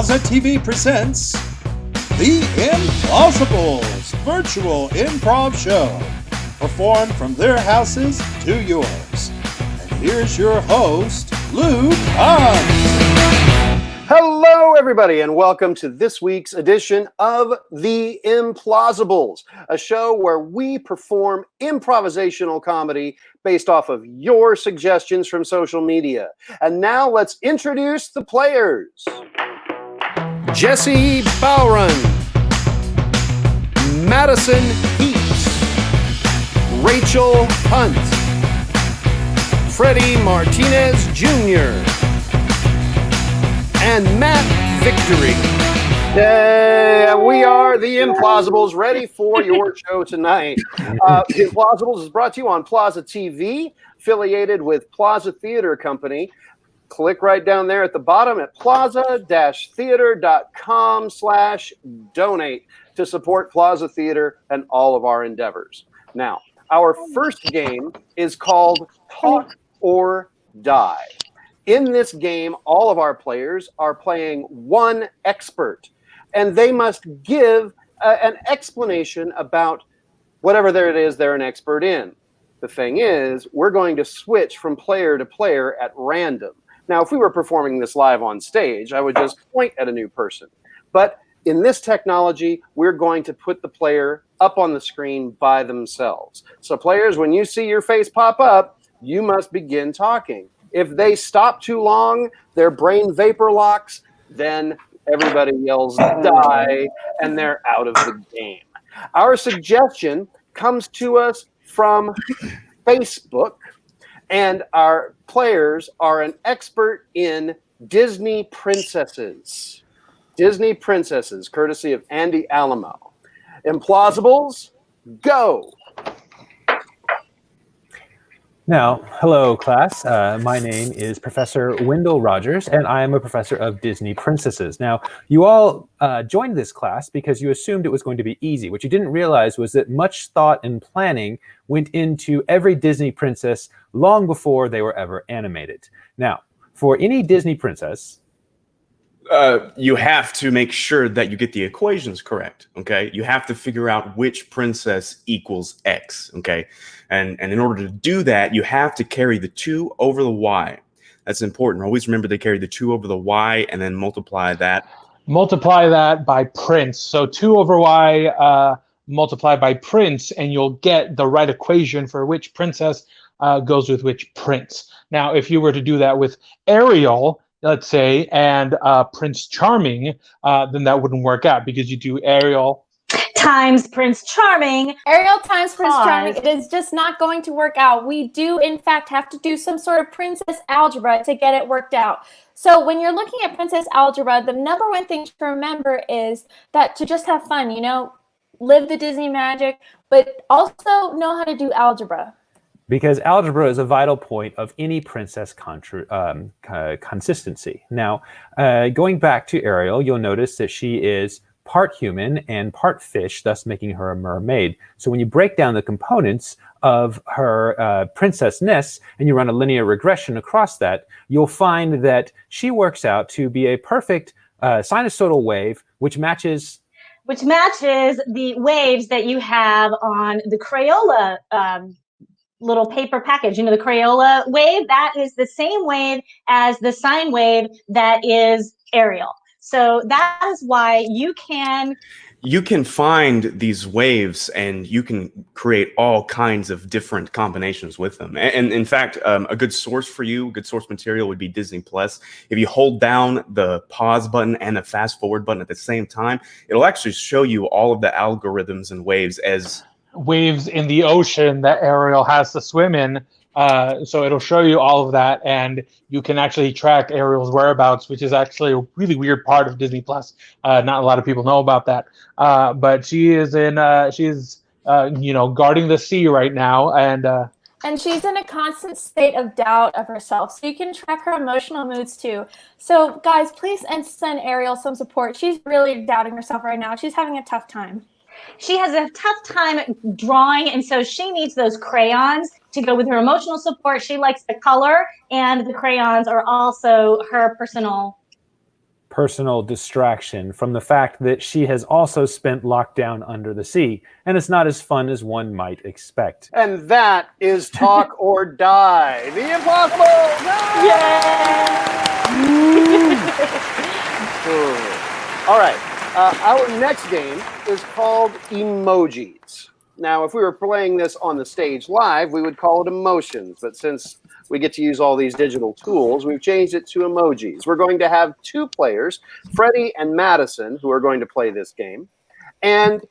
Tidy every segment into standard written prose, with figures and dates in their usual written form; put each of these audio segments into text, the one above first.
Plaza TV presents The ImPlazables Virtual Improv Show, performed from their houses to yours. And here's your host, Luke Hunt. Hello, everybody, and welcome to this week's edition of The ImPlazables, a show where we perform improvisational comedy based off of your suggestions from social media. And now let's introduce the players. Jesse Bowron, Madison Heaps, Rachel Hunt, Freddy Martinez Jr., and Matt Victory. We are the ImPlazables, ready for your show tonight. The ImPlazables is brought to you on Plaza TV, affiliated with Plaza Theater Company. Click right down there at the bottom at plaza-theater.com/donate to support Plaza Theater and all of our endeavors. Now, our first game is called Talk or Die. In this game, all of our players are playing one expert, and they must give an explanation about whatever it is they're an expert in. The thing is, we're going to switch from player to player at random. Now, if we were performing this live on stage, I would just point at a new person. But in this technology, we're going to put the player up on the screen by themselves. So players, when you see your face pop up, you must begin talking. If they stop too long, their brain vapor locks, then everybody yells die, and they're out of the game. Our suggestion comes to us from Facebook, and our players are an expert in Disney princesses. Disney princesses, courtesy of Andy Alamo. ImPlazables, go! Now, hello, class. My name is Professor Wendell Rogers, and I am a professor of Disney princesses. Now, you all joined this class because you assumed it was going to be easy. What you didn't realize was that much thought and planning went into every Disney princess long before they were ever animated. Now, for any Disney princess, you have to make sure that you get the equations correct, okay? You have to figure out which princess equals X, okay? And in order to do that, you have to carry the 2 over the Y. That's important. Always remember to carry the 2 over the Y and then multiply that. Multiply that by prince. So 2 over Y multiplied by prince, and you'll get the right equation for which princess goes with which prince. Now, if you were to do that with Ariel, let's say, and Prince Charming, then that wouldn't work out because you do Ariel times Prince Charming. Ariel times Prince Charming. It is just not going to work out. We do, in fact, have to do some sort of princess algebra to get it worked out. So when you're looking at princess algebra, the number one thing to remember is that to just have fun, live the Disney magic, but also know how to do algebra. Because algebra is a vital point of any princess consistency. Now, going back to Ariel, you'll notice that she is part human and part fish, thus making her a mermaid. So when you break down the components of her princessness and you run a linear regression across that, you'll find that she works out to be a perfect sinusoidal wave, which matches the waves that you have on the Crayola little paper package. The Crayola wave, that is the same wave as the sine wave that is Ariel. So that is why you can find these waves and you can create all kinds of different combinations with them. And in fact, a good source for you, good source material would be Disney Plus. If you hold down the pause button and the fast forward button at the same time, it'll actually show you all of the algorithms and waves as waves in the ocean that Ariel has to swim in. So it'll show you all of that, and you can actually track Ariel's whereabouts, which is actually a really weird part of Disney Plus. Not a lot of people know about that. But she is guarding the sea right now, and she's in a constant state of doubt of herself. So you can track her emotional moods too. So guys, please send Ariel some support. She's really doubting herself right now. She's having a tough time. She has a tough time drawing, and so she needs those crayons to go with her emotional support. She likes the color, and the crayons are also her personal personal distraction from the fact that she has also spent lockdown under the sea, and it's not as fun as one might expect. And that is Talk or Die, the impossible. All right. Our next game is called Emojis. Now, if we were playing this on the stage live, we would call it emotions. But since we get to use all these digital tools, we've changed it to emojis. We're going to have two players, Freddy and Madison, who are going to play this game. And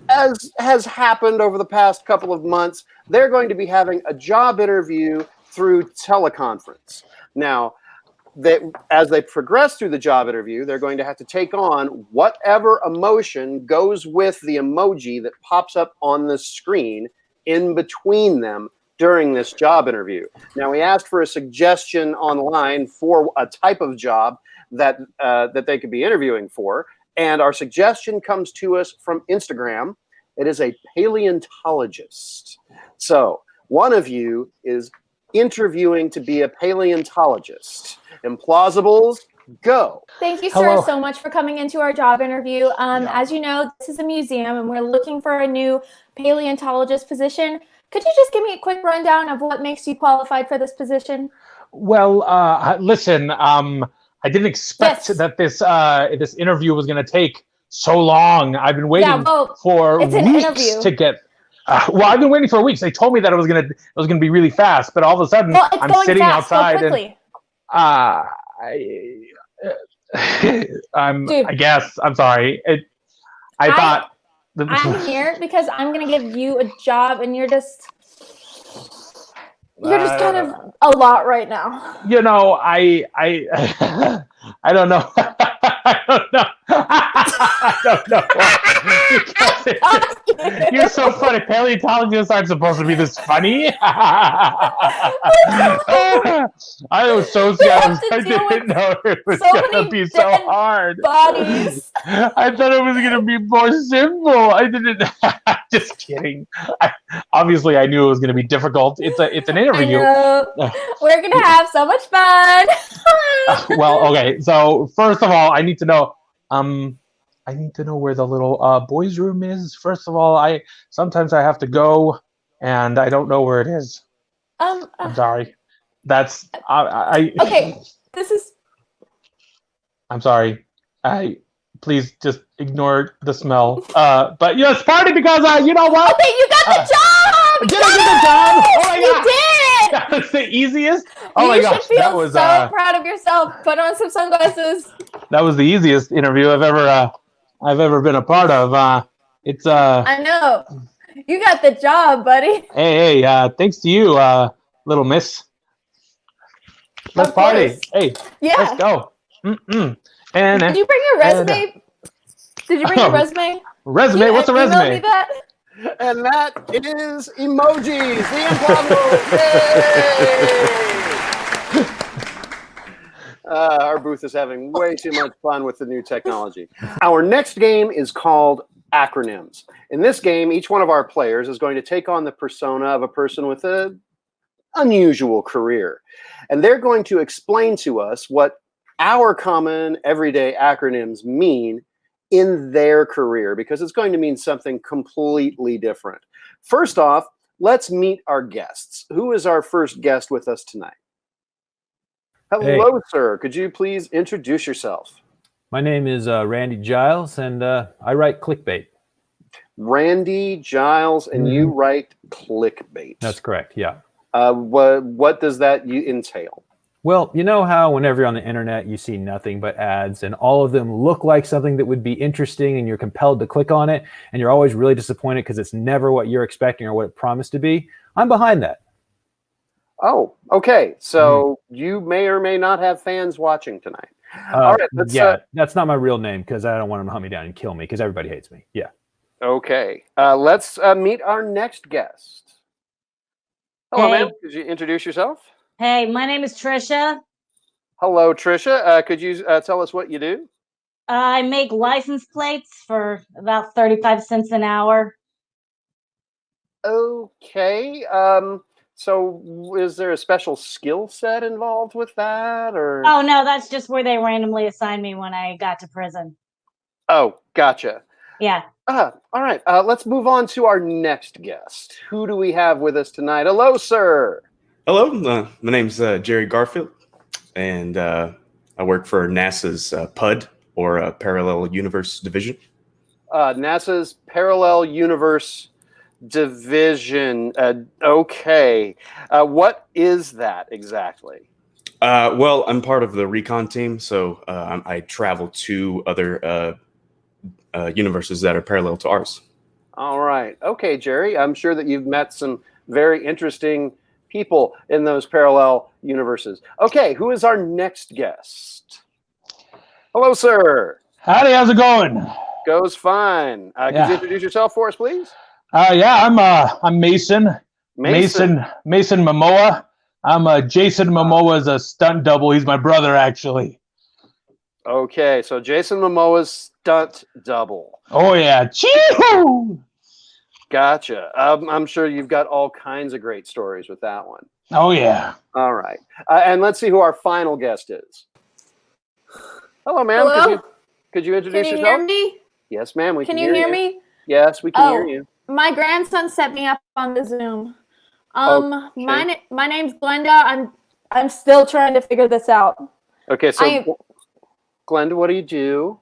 as has happened over the past couple of months, they're going to be having a job interview through teleconference. Now, as they progress through the job interview, they're going to have to take on whatever emotion goes with the emoji that pops up on the screen in between them during this job interview. Now, we asked for a suggestion online for a type of job that they could be interviewing for, and our suggestion comes to us from Instagram. It is a paleontologist. So one of you is interviewing to be a paleontologist. Implausibles, go. Thank you, sir, so much for coming into our job interview. As you know, this is a museum, and we're looking for a new paleontologist position. Could you just give me a quick rundown of what makes you qualified for this position? Well, listen, I didn't expect that this interview was going to take so long. I've been waiting for weeks to get. Well, I've been waiting for weeks. They told me that it was gonna be really fast, but all of a sudden I'm sitting outside and I guess I'm sorry. I thought I'm here because I'm gonna give you a job, and you're just kind of a lot right now. You know, I don't know. I don't know. I don't know. You're so funny. Paleontologists aren't supposed to be this funny. I was so scared. I didn't know it was going to be so hard. Bodies. I thought it was going to be more simple. I didn't. Just kidding. Obviously, I knew it was going to be difficult. It's an interview. We're going to have so much fun. Well, okay. So first of all, I need to know. I need to know where the little boys' room is. First of all, sometimes I have to go, and I don't know where it is. I'm sorry. That's okay. This is. I'm sorry. Please just ignore the smell. But it's party because you know what? Okay, you got the job. Did I get the job? Oh my God! You did. That was the easiest. Oh my gosh, that was so proud of yourself. Put on some sunglasses. That was the easiest interview I've ever been a part of. It's I know. You got the job, buddy. Hey, thanks to you, little miss. Let's party. Hey, let's go. And did you bring your resume? Did you bring your resume? Resume? What's a resume? Email me that? And that is emojis, the implausible. Yay! Our booth is having way too much fun with the new technology. Our next game is called Acronyms. In this game, each one of our players is going to take on the persona of a person with an unusual career. And they're going to explain to us what our common everyday acronyms mean in their career, because it's going to mean something completely different. First off, let's meet our guests. Who is our first guest with us tonight? Hello, sir. Could you please introduce yourself? My name is Randy Giles, and I write clickbait. Randy Giles, and you write clickbait. That's correct, yeah. What does that entail? Well, you know how whenever you're on the internet, you see nothing but ads, and all of them look like something that would be interesting, and you're compelled to click on it, and you're always really disappointed because it's never what you're expecting or what it promised to be? I'm behind that. Oh, okay. So you may or may not have fans watching tonight. All right. That's not my real name because I don't want them to hunt me down and kill me because everybody hates me. Yeah. Okay. Let's meet our next guest. Hello, ma'am. Could you introduce yourself? Hey, my name is Trisha. Hello, Trisha. Could you tell us what you do? I make license plates for about 35 cents an hour. Okay. So is there a special skill set involved with that, or? Oh no, that's just where they randomly assigned me when I got to prison. Oh, gotcha. Yeah. All right. Let's move on to our next guest. Who do we have with us tonight? Hello, sir. Hello, my name's Jerry Garfield, and I work for NASA's PUD, or Parallel Universe Division. NASA's Parallel Universe Division. Okay. What is that exactly? Well, I'm part of the recon team, so I travel to other universes that are parallel to ours. All right. Okay, Jerry. I'm sure that you've met some very interesting people in those parallel universes. Okay, who is our next guest? Hello, sir. Howdy, how's it going? Goes fine. Could you introduce yourself for us, please? Yeah, I'm Mason. Mason Momoa. I'm Jason Momoa's a stunt double. He's my brother, actually. Okay, so Jason Momoa's stunt double. Oh yeah, chee-hoo! Gotcha. I'm sure you've got all kinds of great stories with that one. Oh yeah. All right, and let's see who our final guest is. Hello, ma'am. Hello? Could you introduce Can you yourself? hear me? Yes, ma'am. We Can you hear me? Yes, we can hear you. My grandson set me up on the Zoom. Okay. My name's Glenda. I'm still trying to figure this out. Okay, so Glenda, what do you do?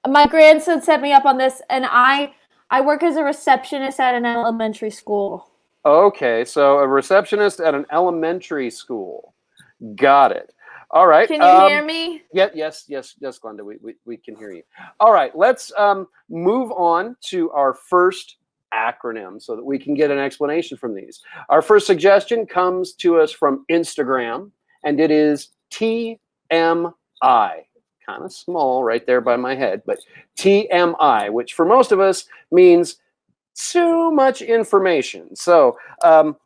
My grandson set me up on this, and I work as a receptionist at an elementary school. Okay, so a receptionist at an elementary school. Got it. All right. Can you hear me? Yes, Glenda, we can hear you. All right, let's move on to our first acronym so that we can get an explanation from these. Our first suggestion comes to us from Instagram, and it is TMI. Kind of small right there by my head, but TMI, which for most of us means too much information. So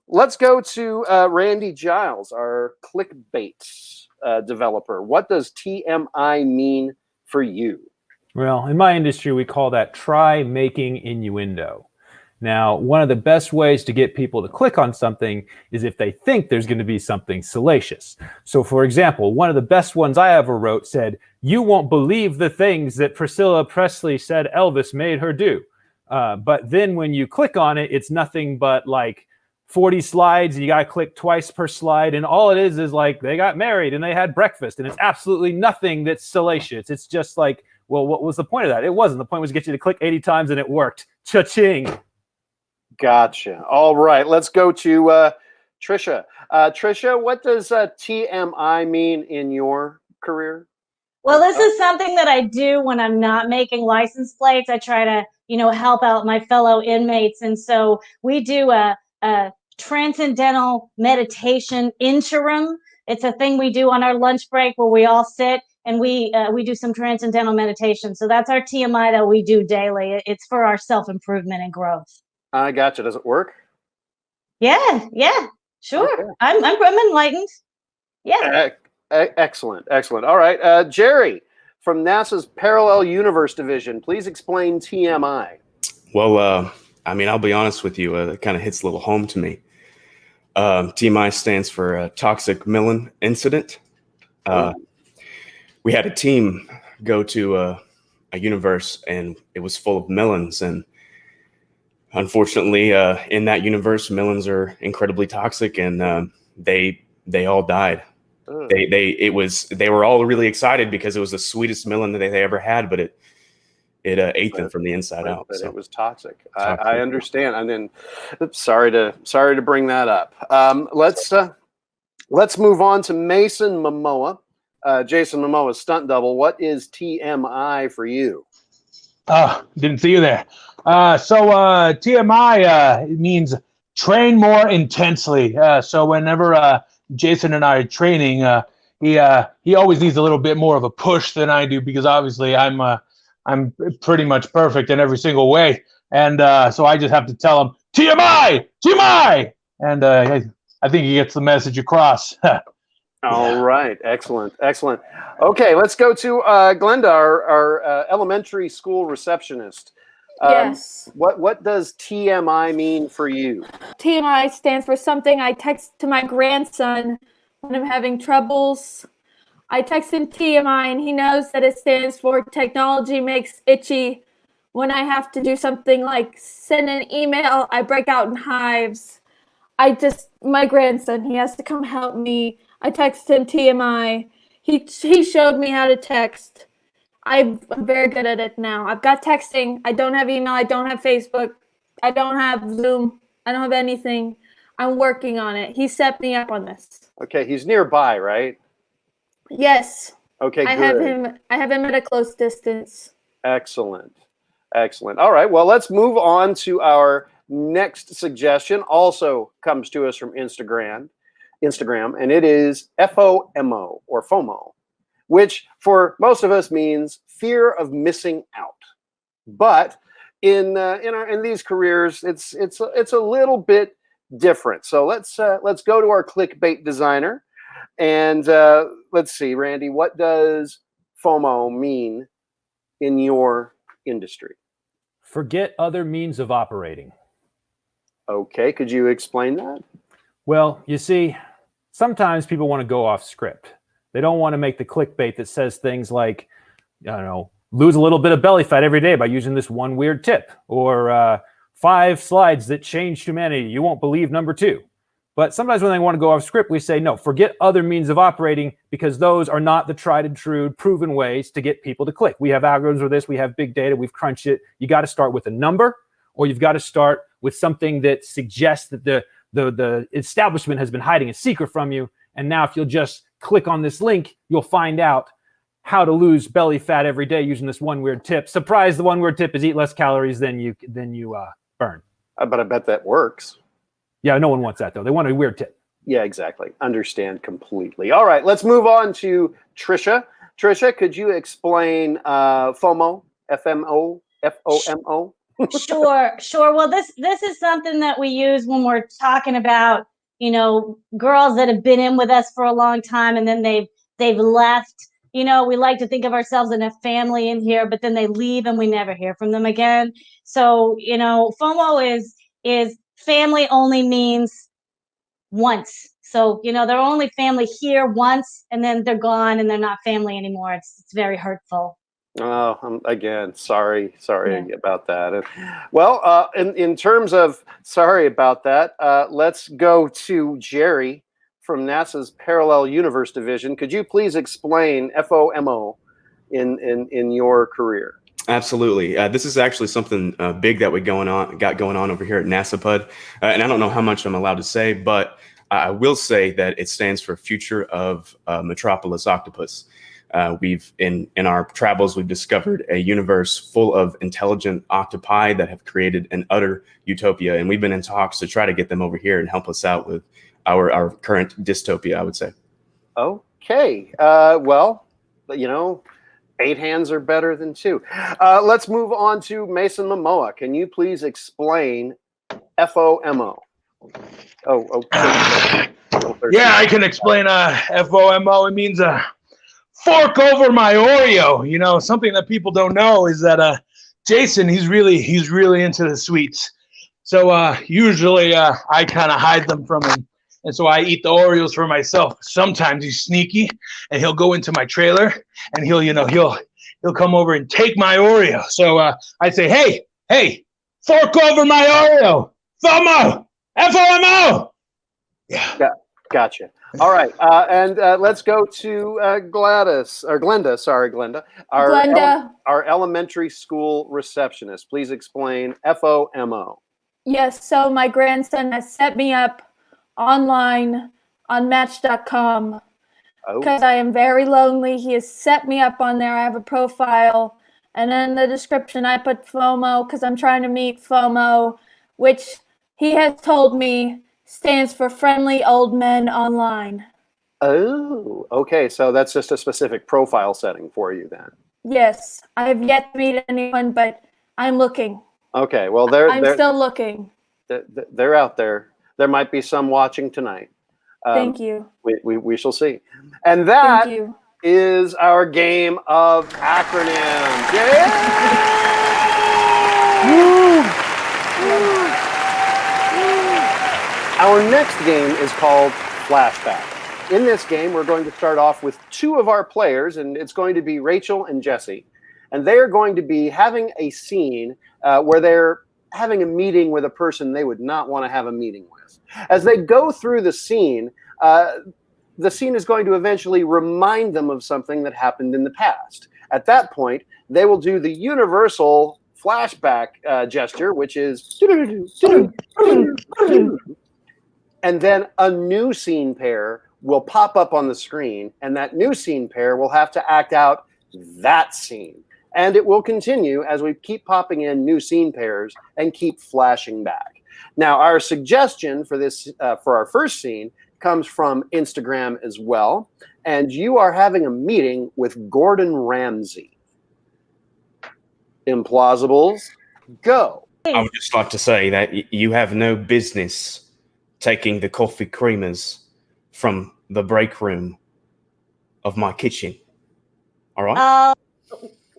let's go to Randy Giles, our clickbait developer. What does TMI mean for you? Well, in my industry, we call that try making innuendo. Now, one of the best ways to get people to click on something is if they think there's going to be something salacious. So, for example, one of the best ones I ever wrote said, "You won't believe the things that Priscilla Presley said Elvis made her do." But then when you click on it, it's nothing but like 40 slides, and you got to click twice per slide. And all it is like they got married and they had breakfast, and it's absolutely nothing that's salacious. It's just like, well, what was the point of that? It wasn't. The point was to get you to click 80 times, and it worked. Cha-ching. Gotcha. All right, let's go to Trisha. Trisha, what does TMI mean in your career? Well, this is something that I do when I'm not making license plates. I try to, help out my fellow inmates. And so we do a transcendental meditation interim. It's a thing we do on our lunch break where we all sit and we do some transcendental meditation. So that's our TMI that we do daily. It's for our self-improvement and growth. I gotcha. Does it work? Yeah, sure. Okay. I'm enlightened. Yeah. Excellent. All right. Jerry, from NASA's Parallel Universe Division, please explain TMI. Well, I'll be honest with you. It kind of hits a little home to me. TMI stands for Toxic Melon Incident. We had a team go to a universe, and it was full of melons. And unfortunately, in that universe, melons are incredibly toxic, and they all died. They were all really excited because it was the sweetest melon that they ever had, but it ate them from the inside out. But it was toxic. I understand. And then, sorry to bring that up. Let's move on to Mason Momoa. Jason Momoa's stunt double. What is TMI for you? Didn't see you there. So TMI it means train more intensely. So whenever Jason and I are training, he always needs a little bit more of a push than I do, because obviously I'm pretty much perfect in every single way, and so I just have to tell him TMI, and I think he gets the message across. All right, excellent. Okay, let's go to Glenda, our elementary school receptionist. Yes. What does TMI mean for you? TMI stands for something I text to my grandson when I'm having troubles. I text him TMI, and he knows that it stands for technology makes itchy. When I have to do something like send an email, I break out in hives. My grandson, he has to come help me. I text him TMI. He showed me how to text. I'm very good at it now. I've got texting. I don't have email. I don't have Facebook. I don't have Zoom. I don't have anything. I'm working on it. He set me up on this. Okay, he's nearby, right? Yes. Okay, I good. have him at a close distance. Excellent. Excellent. All right, well, let's move on to our next suggestion. Also comes to us from Instagram, and it is FOMO, or FOMO, which for most of us means fear of missing out. But in these careers, it's a little bit different. So let's go to our clickbait designer, and let's see, Randy, what does FOMO mean in your industry? Forget other means of operating. Okay, could you explain that? Well, you see, sometimes people want to go off script. They don't want to make the clickbait that says things like, I don't know, lose a little bit of belly fat every day by using this one weird tip, or 5 slides that changed humanity. You won't believe number 2. But sometimes when they want to go off script, we say, no, forget other means of operating, because those are not the tried and true proven ways to get people to click. We have algorithms for this. We have big data. We've crunched it. You got to start with a number, or you've got to start with something that suggests that the establishment has been hiding a secret from you. And now if you'll just click on this link, you'll find out how to lose belly fat every day using this one weird tip. Surprise, the one weird tip is eat less calories than you burn. But I bet that works. Yeah, no one wants that, though. They want a weird tip. Yeah, exactly. Understand completely. All right, let's move on to Trisha. Trisha, could you explain FOMO, FMO, FOMO? Sure. Well, this is something that we use when we're talking about, girls that have been in with us for a long time, and then they've left. We like to think of ourselves in a family in here, but then they leave and we never hear from them again. So, FOMO is family only means once. So, they're only family here once, and then they're gone and they're not family anymore. It's very hurtful. Oh, again, sorry about that. Well, in terms of sorry about that, let's go to Jerry from NASA's Parallel Universe Division. Could you please explain FOMO in your career? Absolutely. This is actually something big that got going on over here at NASAPUD. And I don't know how much I'm allowed to say, but I will say that it stands for Future of Metropolis Octopus. We've in our travels, we've discovered a universe full of intelligent octopi that have created an utter utopia. And we've been in talks to try to get them over here and help us out with our current dystopia, I would say. Okay. Well, 8 hands are better than 2. Let's move on to Mason Momoa. Can you please explain FOMO? Oh, okay. Yeah, I can explain FOMO. It means fork over my Oreo. Something that people don't know is that Jason, he's really into the sweets. So usually I kind of hide them from him. And so I eat the Oreos for myself. Sometimes he's sneaky and he'll go into my trailer and he'll come over and take my Oreo. So I say, hey, fork over my Oreo. FOMO, FOMO. Yeah. Gotcha. All right. And let's go to Glenda. Sorry, Glenda. Our elementary school receptionist. Please explain FOMO. Yes, so my grandson has set me up online on Match.com because I am very lonely. He has set me up on there. I have a profile, and in the description I put FOMO because I'm trying to meet FOMO, which he has told me stands for Friendly Old Men Online. Oh, okay. So that's just a specific profile setting for you then. Yes, I have yet to meet anyone, but I'm looking. Okay, well, I'm still looking. They're out there. There might be some watching tonight. Thank you. We shall see. And that is our game of acronyms. Yay! Our next game is called Flashback. In this game, we're going to start off with two of our players, and it's going to be Rachel and Jesse. And they are going to be having a scene where they're having a meeting with a person they would not want to have a meeting with. As they go through the scene is going to eventually remind them of something that happened in the past. At that point, they will do the universal flashback gesture, which is... And then a new scene pair will pop up on the screen, and that new scene pair will have to act out that scene. And it will continue as we keep popping in new scene pairs and keep flashing back. Now, our suggestion for this, for our first scene, comes from Instagram as well. And you are having a meeting with Gordon Ramsay. Implausibles, go. I would just like to say that you have no business taking the coffee creamers from the break room of my kitchen. All right?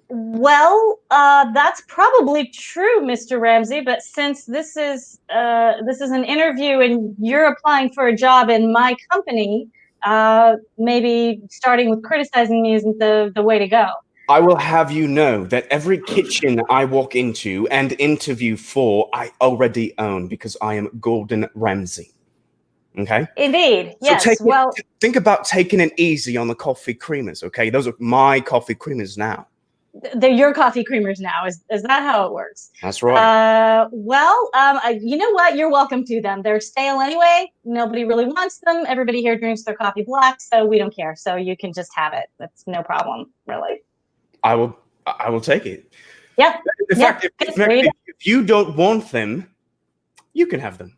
Well, that's probably true, Mr. Ramsey. But since this is an interview and you're applying for a job in my company, maybe starting with criticizing me isn't the way to go. I will have you know that every kitchen I walk into and interview for, I already own because I am Gordon Ramsay. Okay? Indeed. Yes. So think about taking it easy on the coffee creamers, okay? Those are my coffee creamers now. They're your coffee creamers now. Is that how it works? That's right. You know what? You're welcome to them. They're stale anyway. Nobody really wants them. Everybody here drinks their coffee black, so we don't care. So you can just have it. That's no problem, really. I will take it. Yeah. In fact, if you don't want them, you can have them.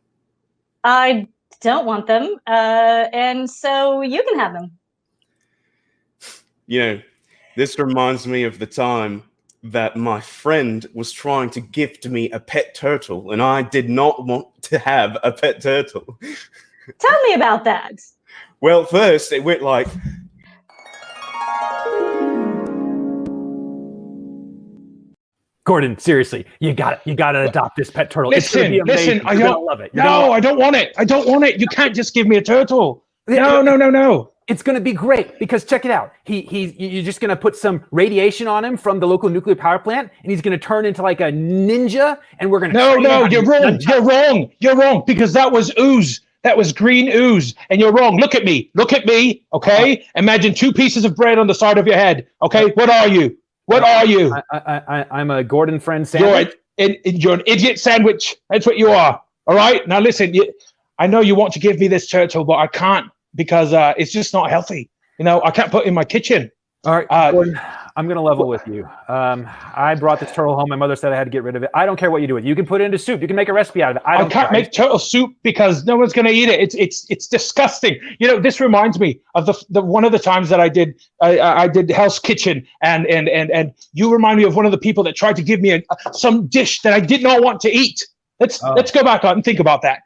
I don't want them, and so you can have them. You know, this reminds me of the time that my friend was trying to gift me a pet turtle, and I did not want to have a pet turtle. Tell me about that. Well, first it went like... Gordon, seriously, you gotta adopt this pet turtle. It's gonna be amazing. Listen, You're gonna love it. I don't want it. I don't want it. You can't just give me a turtle. No. It's gonna be great because check it out. You're just gonna put some radiation on him from the local nuclear power plant, and he's gonna turn into like a ninja. And we're gonna. No, you're wrong. You're wrong because that was ooze. That was green ooze, and you're wrong. Look at me. Okay. Imagine two pieces of bread on the side of your head. Okay. What are you? What are you? I'm a Gordon friend sandwich. You're an idiot sandwich. That's what you are. All right. Now listen. I know you want to give me this turtle, but I can't because it's just not healthy. You know, I can't put it in my kitchen. All right, Gordon, I'm gonna level with you. I brought this turtle home. My mother said I had to get rid of it. I don't care what you do with it. You can put it into soup. You can make a recipe out of it. I can't make turtle soup because no one's gonna eat it. It's disgusting. You know, this reminds me of the one of the times that I did Hell's Kitchen, and you remind me of one of the people that tried to give me some dish that I did not want to eat. Let's go back out and think about that.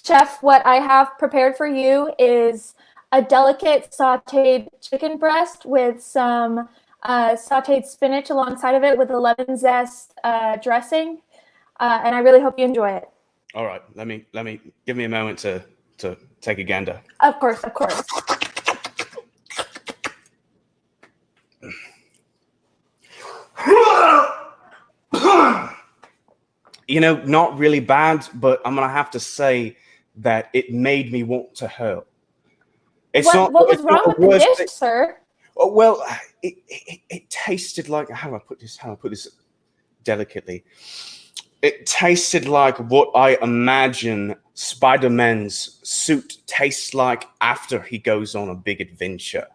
Chef, what I have prepared for you is a delicate sauteed chicken breast with some sauteed spinach alongside of it with a lemon zest dressing, and I really hope you enjoy it. All right, let me give me a moment to take a gander. Of course. You know, not really bad, but I'm gonna have to say that it made me want to hurl. What was wrong with the dish, sir? Oh, well, it tasted like how do I put this delicately? It tasted like what I imagine Spider-Man's suit tastes like after he goes on a big adventure.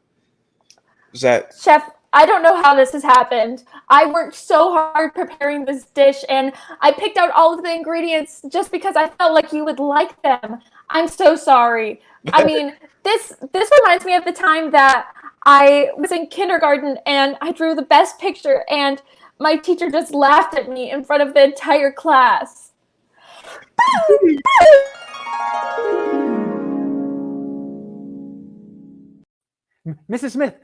Is that Chef? I don't know how this has happened. I worked so hard preparing this dish, and I picked out all of the ingredients just because I felt like you would like them. I'm so sorry. I mean, this reminds me of the time that I was in kindergarten and I drew the best picture, and my teacher just laughed at me in front of the entire class. Mrs. Smith,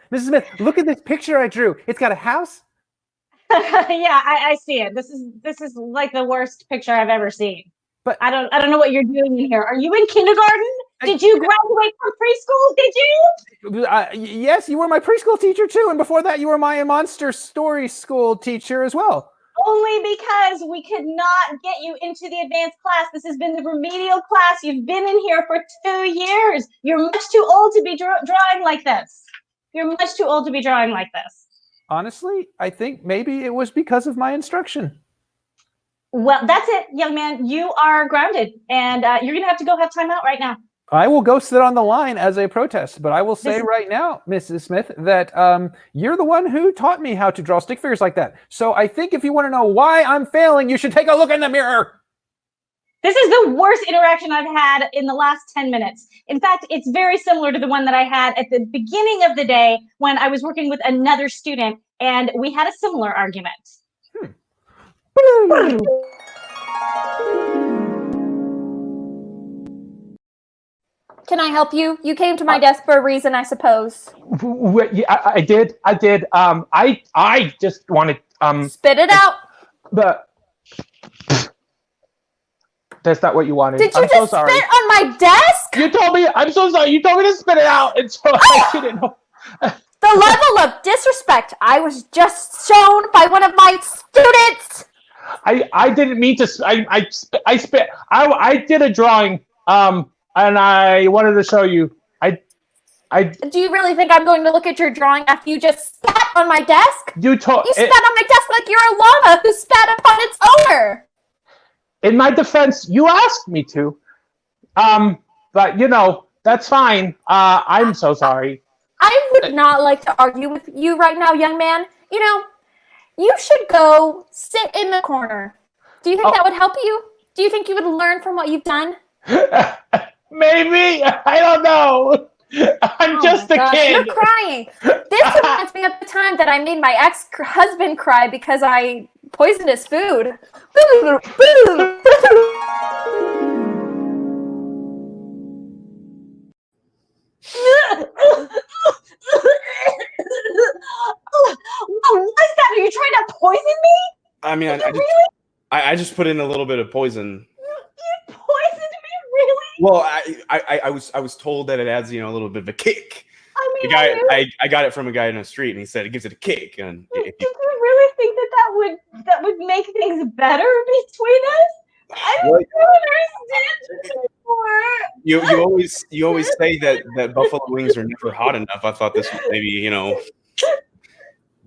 look at this picture I drew. It's got a house. Yeah, I see it. This is like the worst picture I've ever seen. But I don't know what you're doing in here. Are you in kindergarten? Did you graduate from preschool? Did you? Yes, you were my preschool teacher too, and before that, you were my monster story school teacher as well. Only because we could not get you into the advanced class. This has been the remedial class. You've been in here for 2 years. You're much too old to be drawing like this. You're much too old to be drawing like this. Honestly, I think maybe it was because of my instruction. Well, that's it, young man. You are grounded, and you're going to have to go have time out right now. I will go sit on the line as a protest, but I will say right now, Mrs. Smith, that you're the one who taught me how to draw stick figures like that. So I think if you want to know why I'm failing, you should take a look in the mirror. This is the worst interaction I've had in the last 10 minutes. In fact, it's very similar to the one that I had at the beginning of the day when I was working with another student, and we had a similar argument. Can I help you? You came to my desk for a reason, I suppose. Yeah, I did. I just wanted Spit it out. But that's not what you wanted. Did you just spit on my desk? You told me. I'm so sorry. You told me to spit it out, and so I didn't know. The level of disrespect I was just shown by one of my students. I didn't mean to. I spit. I did a drawing. And I wanted to show you. Do you really think I'm going to look at your drawing after you just spat on my desk? You spat on my desk like you're a llama who spat upon its owner. In my defense, you asked me to. But you know, that's fine. I'm so sorry. I would not like to argue with you right now, young man. You know, you should go sit in the corner. Do you think that would help you? Do you think you would learn from what you've done? Maybe. I don't know. I'm just a kid. You're crying. This reminds me of the time that I made my ex-husband cry because I poisoned his food. What was that? Are you trying to poison me? I mean, I just put in a little bit of poison. You poisoned me, really? Well, I was told that it adds a little bit of a kick. I mean, I got it from a guy in the street, and he said it gives it a kick. And did you really think that would make things better between us? I don't understand this anymore. You always say that buffalo wings are never hot enough. I thought this would maybe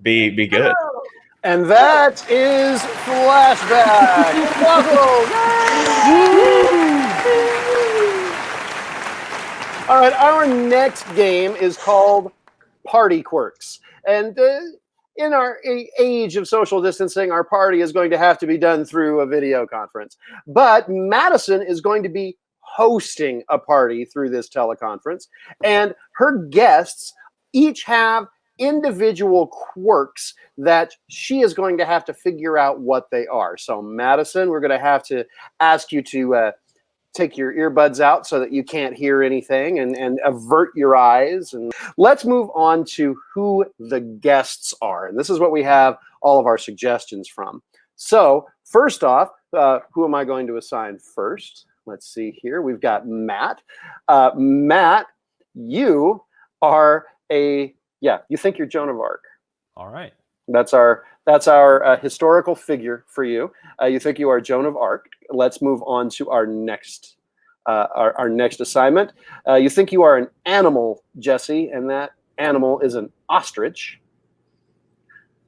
be good. Oh. And that is Flashback. All right, our next game is called Party Quirks. And in our age of social distancing, our party is going to have to be done through a video conference. But Madison is going to be hosting a party through this teleconference. And her guests each have individual quirks that she is going to have to figure out what they are. So Madison, we're going to have to ask you to take your earbuds out so that you can't hear anything and avert your eyes. And let's move on to who the guests are. And this is what we have all of our suggestions from. So first off, who am I going to assign first? Let's see here. We've got Matt. Matt, you are you think you're Joan of Arc. All right. That's our historical figure for you. You think you are Joan of Arc. Let's move on to our next assignment. You think you are an animal, Jesse, and that animal is an ostrich.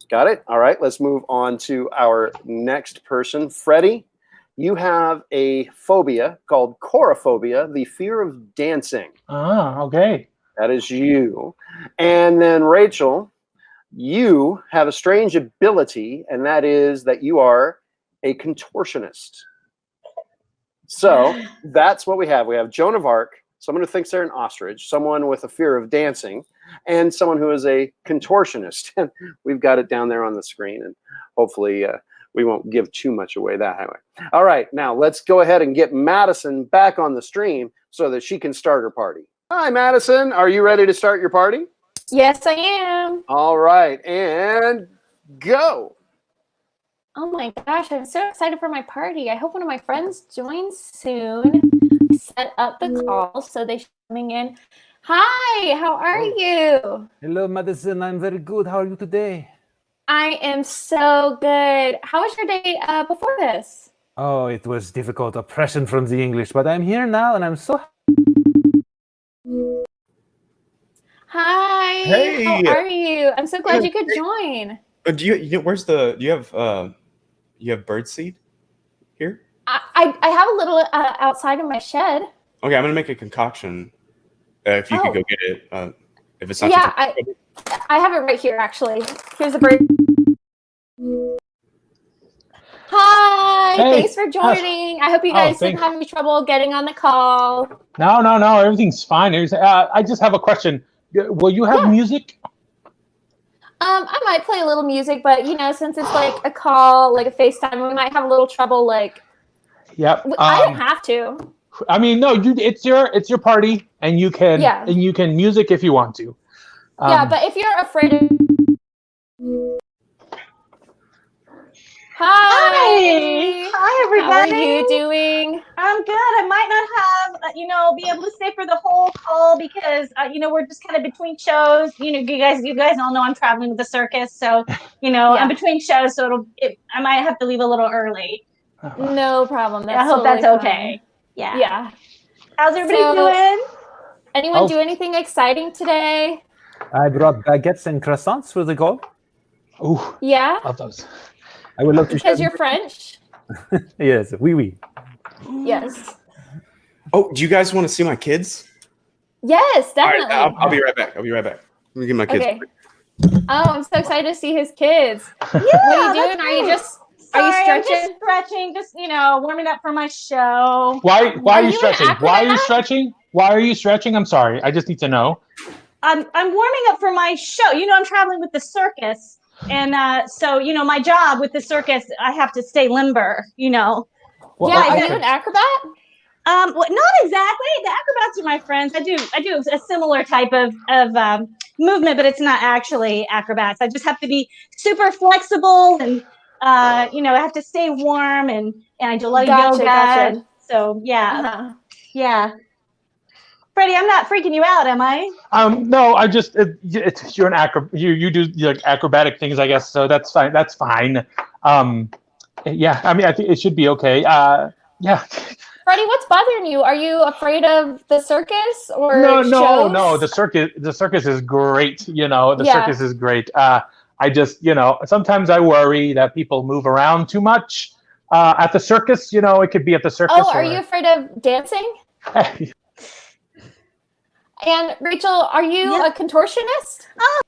Got it? All right. Let's move on to our next person, Freddy. You have a phobia called chorophobia, the fear of dancing. Ah, okay. That is you. And then Rachel, you have a strange ability, and that is that you are a contortionist. So that's what we have. We have Joan of Arc, someone who thinks they're an ostrich, someone with a fear of dancing, and someone who is a contortionist. And we've got it down there on the screen, and hopefully we won't give too much away that way. All right, now let's go ahead and get Madison back on the stream so that she can start her party. Hi, Madison. Are you ready to start your party? Yes, I am. All right, and go. Oh my gosh, I'm so excited for my party. I hope one of my friends joins soon. I set up the call so they should be coming in. Hi, how are you? Hello, Madison. I'm very good. How are you today? I am so good. How was your day before this? Oh, it was difficult. Oppression from the English, but I'm here now, and I'm so. Hi, Hey. how are you? I'm so glad you could join. Do you where's the? Do you have birdseed here? I have a little outside of my shed. Okay, I'm gonna make a concoction. If you could go get it, if it's not Yeah, too I have it right here, actually. Here's the bird. Hi, Hey. thanks for joining. I hope you guys didn't have any trouble getting on the call. No, everything's fine. I just have a question. Will you have music? I might play a little music, but since it's like a call, like a FaceTime, we might have a little trouble. Like, Yep. I don't have to. I mean, no. It's your party, and you can music if you want to. Yeah, but if you're afraid of. Hi, everybody. How are you doing? I'm good. I might not have, be able to stay for the whole call because, we're just kind of between shows. You guys all know I'm traveling with the circus, so I'm between shows, so I might have to leave a little early. No problem. That's I hope totally that's okay. fine. Yeah. Yeah. How's everybody doing? Anyone do anything exciting today? I brought baguettes and croissants for the call. Ooh. Yeah. Love those. I would love to. Because you're French. Yes, oui. Yes. Oh, do you guys want to see my kids? Yes, definitely. All right, I'll be right back. Let me get my kids. Okay. Oh, I'm so excited to see his kids. Yeah, what are you doing? Are you just I'm stretching? just stretching, just warming up for my show. Why are you stretching? Why are you acrobat? stretching? Why are you stretching? I'm sorry. I just need to know. I'm warming up for my show. I'm traveling with the circus, and so my job with the circus, I have to stay limber. Well, Are you an acrobat? Well, not exactly. The acrobats are my friends. I do a similar type of movement, but it's not actually acrobats. I just have to be super flexible, and I have to stay warm, and I do a lot of yoga. Gotcha. So yeah, yeah. Freddie, I'm not freaking you out, am I? No, I just you're an you do like acrobatic things, I guess. So that's fine. That's fine. Yeah, I mean, I think it should be okay. Yeah. Freddie, what's bothering you? Are you afraid of the circus or shows? No. The circus is great. The circus is great. I just, sometimes I worry that people move around too much at the circus. It could be at the circus. Oh, are you afraid of dancing? And Rachel, are you a contortionist? Oh.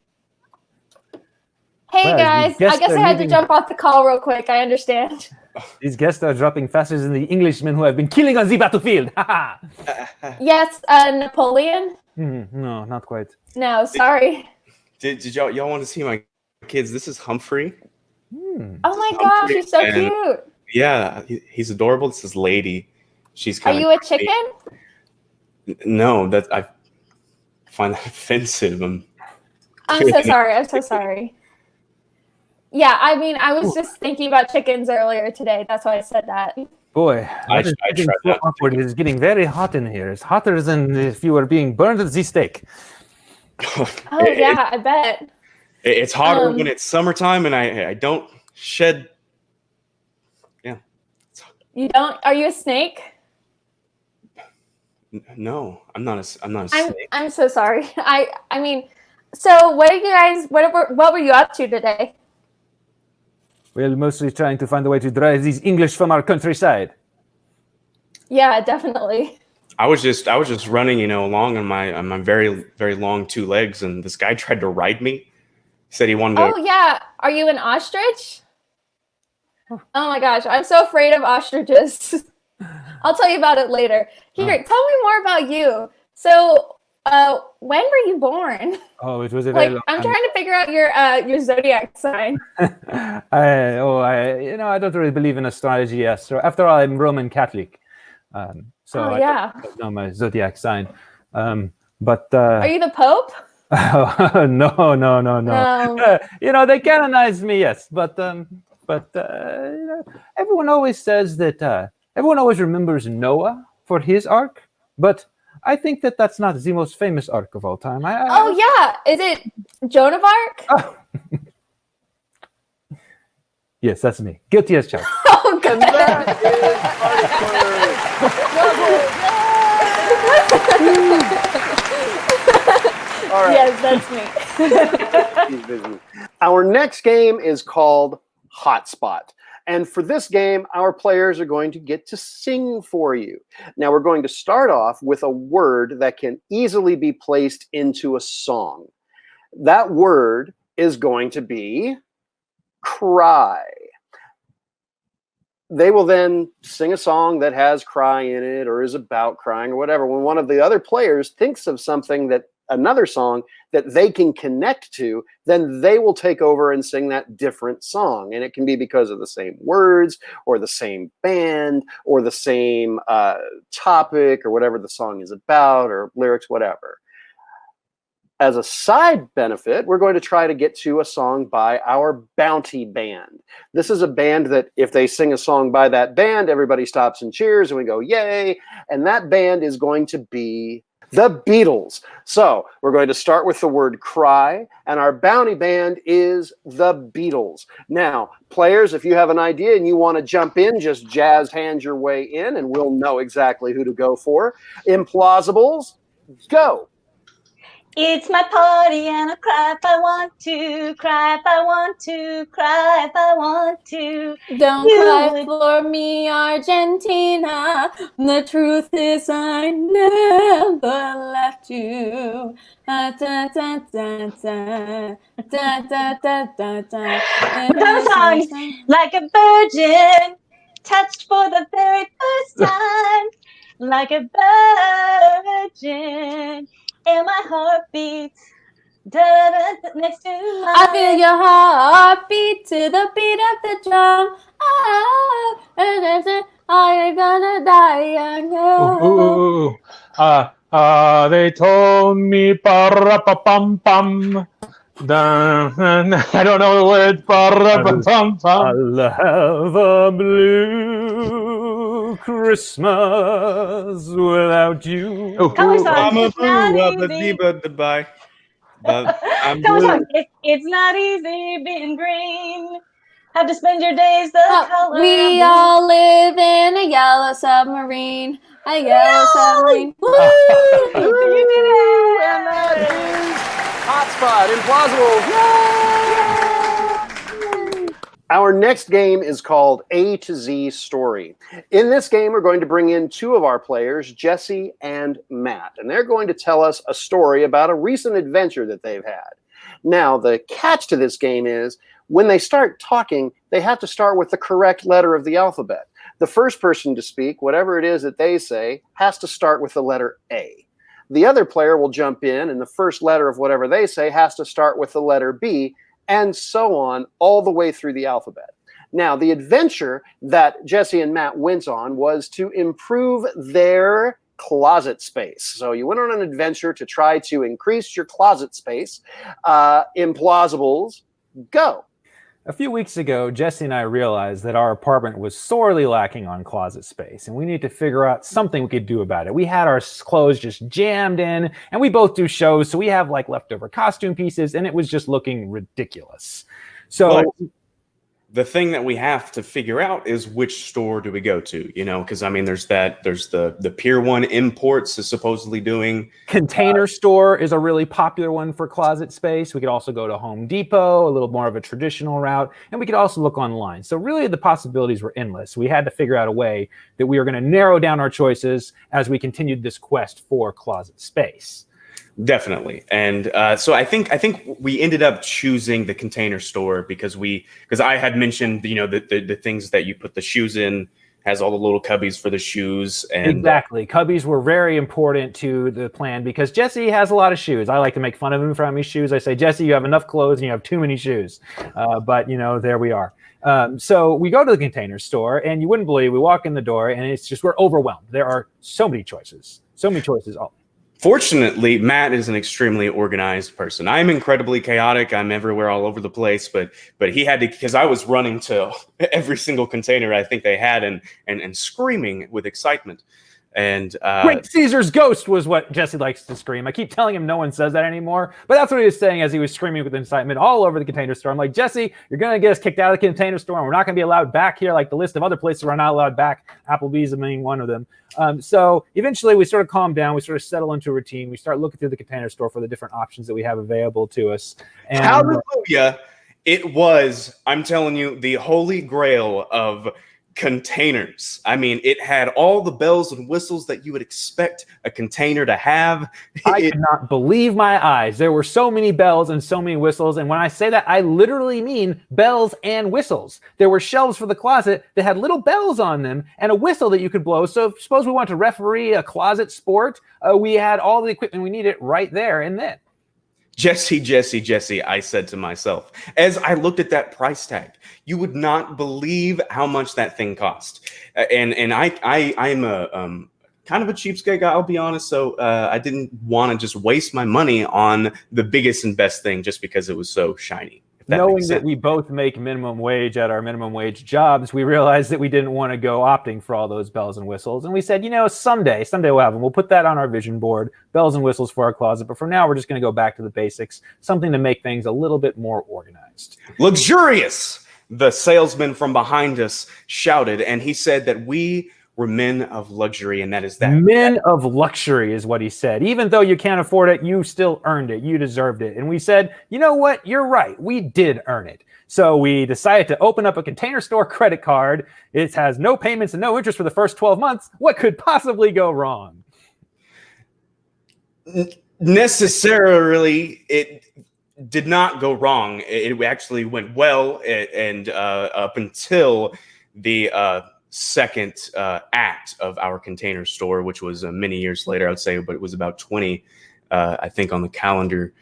Hey guys, I guess I had to jump off the call real quick. I understand. These guests are dropping faster than the Englishmen who have been killing on the battlefield. Yes, Napoleon? No, not quite. No, sorry. Did y'all want to see my kids? This is Humphrey. Oh my gosh, he's so cute. Yeah, he's adorable. This is Lady. She's kind of. Are you a chicken? No, I find that offensive. I'm so sorry. Yeah, I mean, I was just thinking about chickens earlier today. That's why I said that. Boy, it's so awkward. It's getting very hot in here. It's hotter than if you were being burned at the stake. Oh yeah, I bet. It's hotter when it's summertime, and I don't shed. Yeah. You don't? Are you a snake? No, I'm not a snake. I'm so sorry. I mean, so what are you guys? What were you up to today? Well, mostly trying to find a way to drive these English from our countryside. Yeah, definitely. I was just running, along on my very, very long two legs, and this guy tried to ride me. He said he wanted to. Oh yeah, are you an ostrich? Oh my gosh, I'm so afraid of ostriches. I'll tell you about it later. Here, tell me more about you. So, when were you born? Oh, it was a very long I'm time. trying to figure out your zodiac sign. I don't really believe in astrology. Yes, so after all, I'm Roman Catholic, so I don't know my zodiac sign. But are you the Pope? Oh, no, no, no, no. They canonized me, yes, but everyone always says that everyone always remembers Noah for his ark, but I think that that's not the most famous ark of all time. Oh yeah, is it Joan of Arc? Oh. Yes, that's me. Guilty as charged. Oh god. And that is All right. Yes, that's me. He's busy. Our next game is called Hotspot. And for this game, our players are going to get to sing for you. Now, we're going to start off with a word that can easily be placed into a song. That word is going to be cry. They will then sing a song that has cry in it or is about crying or whatever. When one of the other players thinks of another song that they can connect to, then they will take over and sing that different song. And it can be because of the same words or the same band or the same topic or whatever the song is about or lyrics, whatever. As a side benefit, we're going to try to get to a song by our Bounty Band. This is a band that if they sing a song by that band, everybody stops and cheers and we go, yay. And that band is going to be the Beatles. So we're going to start with the word cry, and our Bounty Band is the Beatles. Now, players, if you have an idea and you want to jump in, just jazz hand your way in and we'll know exactly who to go for. ImPlazables, go. It's my party and I cry if I want to, cry if I want to, cry if I want to. Don't cry for me, Argentina. The truth is I never left you. Da, da, da, da, da, da, da, da, da, da. The song, like a virgin, touched for the very first time, like a virgin. And my heart beats next to mine. I feel your heartbeat to the beat of the drum. I'm gonna die young. They told me pa-ra-pa-pum-pum. I don't know the words. Pa-ra-pa-pum-pum. I'll have a blue Christmas without you. Color song, it's not easy. Color song, it's not easy being green. Have to spend your days the color. We all live in a yellow submarine. A yellow submarine. Woo! You did it! And that is Hotspot, ImPlazables. Yay! Our next game is called A to Z Story. In this game, we're going to bring in two of our players, Jesse and Matt, and they're going to tell us a story about a recent adventure that they've had. Now, the catch to this game is when they start talking, they have to start with the correct letter of the alphabet. The first person to speak, whatever it is that they say, has to start with the letter A. The other player will jump in, and the first letter of whatever they say has to start with the letter B, and so on, all the way through the alphabet. Now, the adventure that Jesse and Matt went on was to improve their closet space. So you went on an adventure to try to increase your closet space. ImPlazables, go. A few weeks ago, Jesse and I realized that our apartment was sorely lacking on closet space, and we needed to figure out something we could do about it. We had our clothes just jammed in, and we both do shows, so we have like leftover costume pieces, and it was just looking ridiculous. So the thing that we have to figure out is which store do we go to, because I mean, there's the Pier 1 Imports is supposedly doing. Container Store is a really popular one for closet space. We could also go to Home Depot, a little more of a traditional route, and we could also look online. So really the possibilities were endless. We had to figure out a way that we were going to narrow down our choices as we continued this quest for closet space. Definitely. And so I think we ended up choosing the Container Store because I had mentioned, the things that you put the shoes in has all the little cubbies for the shoes. And exactly. Cubbies were very important to the plan because Jesse has a lot of shoes. I like to make fun of him for how many shoes. I say, Jesse, you have enough clothes and you have too many shoes. But there we are. So we go to the Container Store and you wouldn't believe we walk in the door and it's just, we're overwhelmed. There are so many choices. Fortunately, Matt is an extremely organized person. I'm incredibly chaotic. I'm everywhere, all over the place. But he had to, because I was running to every single container I think they had and screaming with excitement. And Great Caesar's ghost was what Jesse likes to scream. I keep telling him no one says that anymore, but that's what he was saying as he was screaming with excitement all over the Container Store. I'm like, Jesse, you're going to get us kicked out of the Container Store, and we're not going to be allowed back here like the list of other places we're not allowed back. Applebee's being one of them. So eventually we sort of calm down. We sort of settle into a routine. We start looking through the Container Store for the different options that we have available to us. And hallelujah. It was, I'm telling you, the holy grail of containers. I mean, it had all the bells and whistles that you would expect a container to have. I could not believe my eyes. There were so many bells and so many whistles. And when I say that, I literally mean bells and whistles. There were shelves for the closet that had little bells on them and a whistle that you could blow. So suppose we want to referee a closet sport. We had all the equipment we needed right there and then. Jesse, I said to myself, as I looked at that price tag, you would not believe how much that thing cost. And I'm a kind of a cheapskate guy, I'll be honest. So I didn't want to just waste my money on the biggest and best thing just because it was so shiny. Knowing that we both make minimum wage at our minimum wage jobs, we realized that we didn't want to go opting for all those bells and whistles. And we said, you know, someday we'll have them. We'll put that on our vision board, bells and whistles for our closet. But for now, we're just going to go back to the basics, something to make things a little bit more organized. Luxurious, the salesman from behind us shouted. And he said that we were men of luxury, and that is that. Men of luxury is what he said. Even though you can't afford it, you still earned it. You deserved it. And we said, you know what? You're right. We did earn it. So we decided to open up a Container Store credit card. It has no payments and no interest for the first 12 months. What could possibly go wrong? Necessarily, it did not go wrong. It actually went well, and up until the second act of our Container Store, which was many years later, I would say, but it was about 20, I think, on the calendar.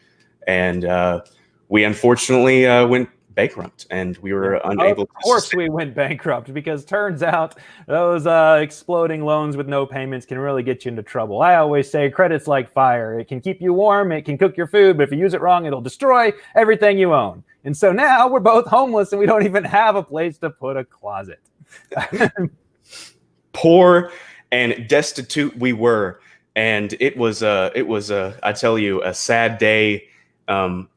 And we unfortunately went bankrupt, and we were unable to. Of course, we went bankrupt because turns out those exploding loans with no payments can really get you into trouble. I always say credit's like fire. It can keep you warm, it can cook your food, but if you use it wrong, it'll destroy everything you own. And so now we're both homeless, and we don't even have a place to put a closet. Poor and destitute we were, and it was I tell you, a sad day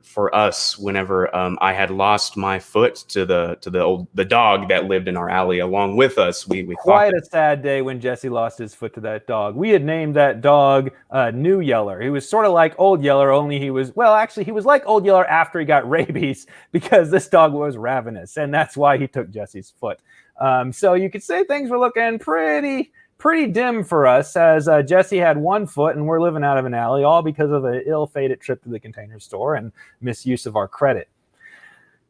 for us whenever I had lost my foot to the dog that lived in our alley along with us. We quite a sad day when Jesse lost his foot to that dog. We had named that dog New Yeller. He was sort of like Old Yeller, only he was like Old Yeller after he got rabies, because this dog was ravenous, and that's why he took Jesse's foot. So you could say things were looking pretty dim for us, as Jesse had one foot and we're living out of an alley, all because of an ill-fated trip to the Container Store and misuse of our credit.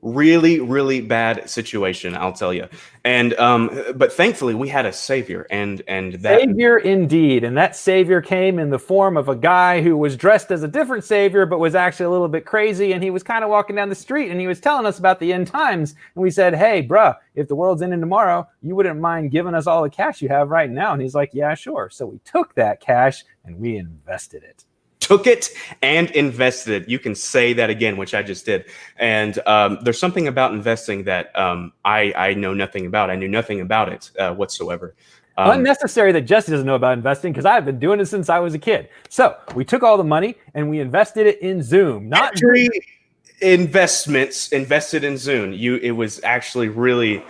Really, really bad situation, I'll tell you. And but thankfully we had a savior, and that savior indeed. And that savior came in the form of a guy who was dressed as a different savior, but was actually a little bit crazy. And he was kind of walking down the street and he was telling us about the end times. And we said, hey, bruh, if the world's ending tomorrow, you wouldn't mind giving us all the cash you have right now? And he's like, yeah, sure. So we took that cash and we invested it. Took it and invested it. You can say that again, which I just did. And there's something about investing that I know nothing about. I knew nothing about it whatsoever. Unnecessary that Jesse doesn't know about investing, because I've been doing it since I was a kid. So we took all the money and we invested it in Zoom. Not three investments invested in Zoom. It was actually really